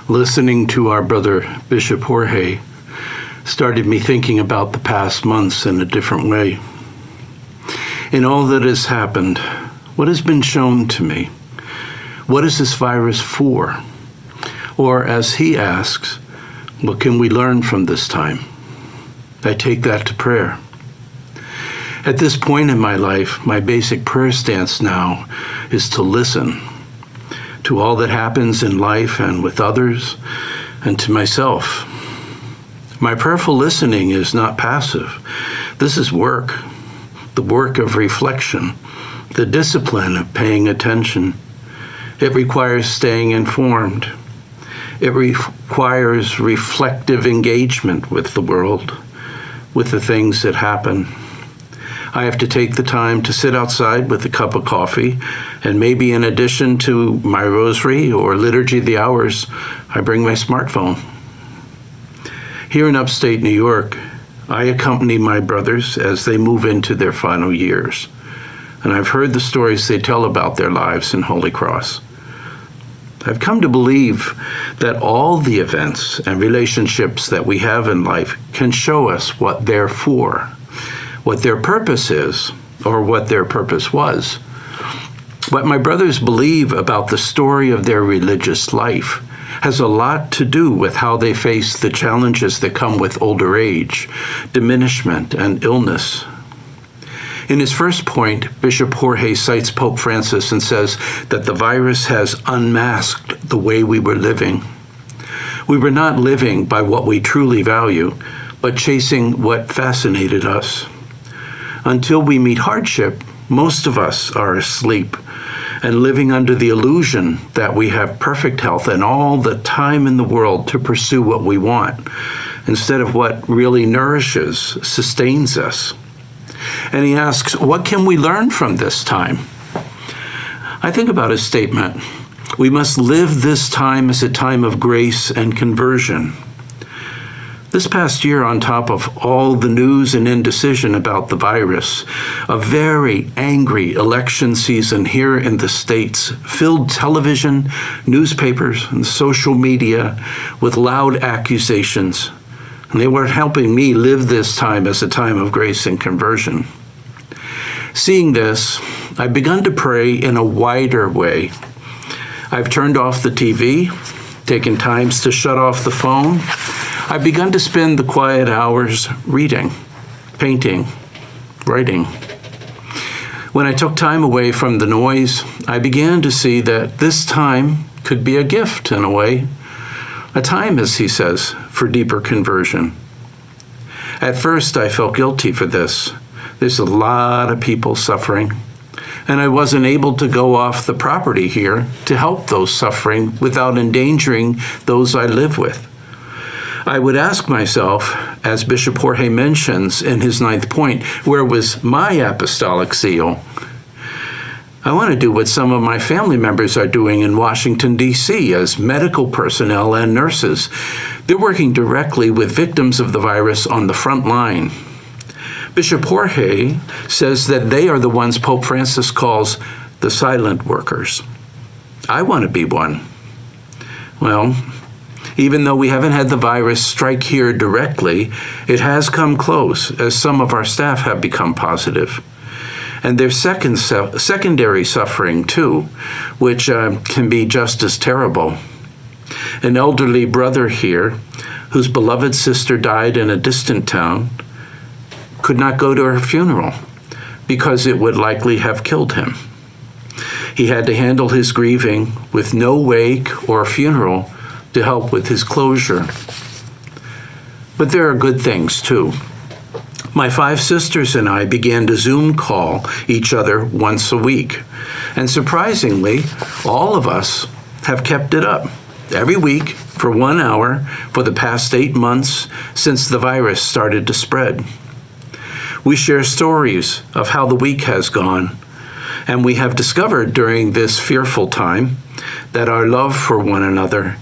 Listening to our brother Bishop Jorge started me thinking about the past months in a different way. In all that has happened, what has been shown to me? What is this virus for? Or as he asks, what can we learn from this time? I take that to prayer. At this point in my life, my basic prayer stance now is to listen to all that happens in life and with others, and to myself. My prayerful listening is not passive. This is work, the work of reflection, the discipline of paying attention. It requires staying informed. It requires reflective engagement with the world, with the things that happen. I have to take the time to sit outside with a cup of coffee, and maybe in addition to my rosary or liturgy of the hours, I bring my smartphone. Here in upstate New York, I accompany my brothers as they move into their final years, and I've heard the stories they tell about their lives in Holy Cross. I've come to believe that all the events and relationships that we have in life can show us what they're for, what their purpose is, or what their purpose was. What my brothers believe about the story of their religious life has a lot to do with how they face the challenges that come with older age, diminishment, and illness. In his first point, Bishop Jorge cites Pope Francis and says that the virus has unmasked the way we were living. We were not living by what we truly value, but chasing what fascinated us. Until we meet hardship, most of us are asleep and living under the illusion that we have perfect health and all the time in the world to pursue what we want, instead of what really nourishes, sustains us. And he asks, what can we learn from this time? I think about his statement, we must live this time as a time of grace and conversion. This past year, on top of all the news and indecision about the virus, a very angry election season here in the States filled television, newspapers, and social media with loud accusations. And they weren't helping me live this time as a time of grace and conversion. Seeing this, I've begun to pray in a wider way. I've turned off the TV, taken times to shut off the phone. I've begun to spend the quiet hours reading, painting, writing. When I took time away from the noise, I began to see that this time could be a gift in a way. A time, as he says, for deeper conversion. At first, I felt guilty for this. There's a lot of people suffering, and I wasn't able to go off the property here to help those suffering without endangering those I live with. I would ask myself, as Bishop Jorge mentions in his 9th point, where was my apostolic zeal? I want to do what some of my family members are doing in Washington, D.C. as medical personnel and nurses. They're working directly with victims of the virus on the front line. Bishop Jorge says that they are the ones Pope Francis calls the silent workers. I want to be one. Well, even though we haven't had the virus strike here directly, it has come close, as some of our staff have become positive. And there's secondary suffering, too, which can be just as terrible. An elderly brother here, whose beloved sister died in a distant town, could not go to her funeral because it would likely have killed him. He had to handle his grieving with no wake or funeral to help with his closure. But there are good things, too. My 5 sisters and I began to Zoom call each other once a week. And surprisingly, all of us have kept it up every week for 1 hour for the past 8 months since the virus started to spread. We share stories of how the week has gone, and we have discovered during this fearful time that our love for one another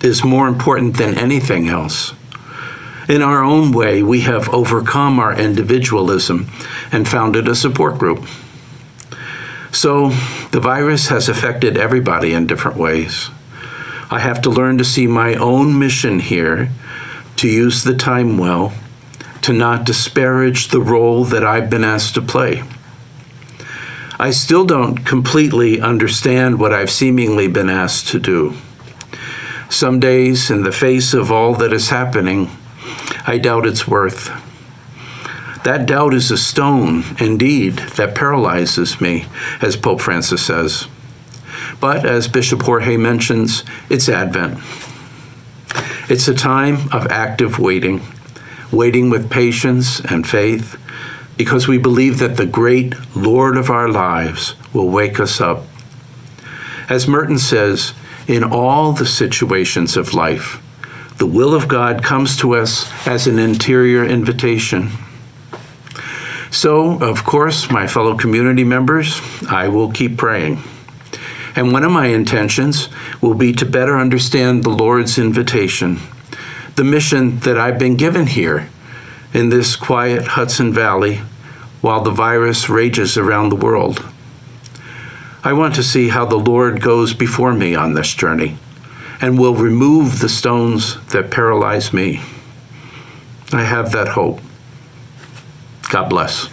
is more important than anything else. In our own way, we have overcome our individualism and founded a support group. So the virus has affected everybody in different ways. I have to learn to see my own mission here, to use the time well, to not disparage the role that I've been asked to play. I still don't completely understand what I've seemingly been asked to do. Some days, in the face of all that is happening, I doubt its worth. That doubt is a stone, indeed, that paralyzes me, as Pope Francis says. But as Bishop Jorge mentions, it's Advent. It's a time of active waiting with patience and faith, because we believe that the great Lord of our lives will wake us up. As Merton says, in all the situations of life, the will of God comes to us as an interior invitation. So, of course, my fellow community members, I will keep praying. And one of my intentions will be to better understand the Lord's invitation, the mission that I've been given here in this quiet Hudson Valley while the virus rages around the world. I want to see how the Lord goes before me on this journey and will remove the stones that paralyze me. I have that hope. God bless.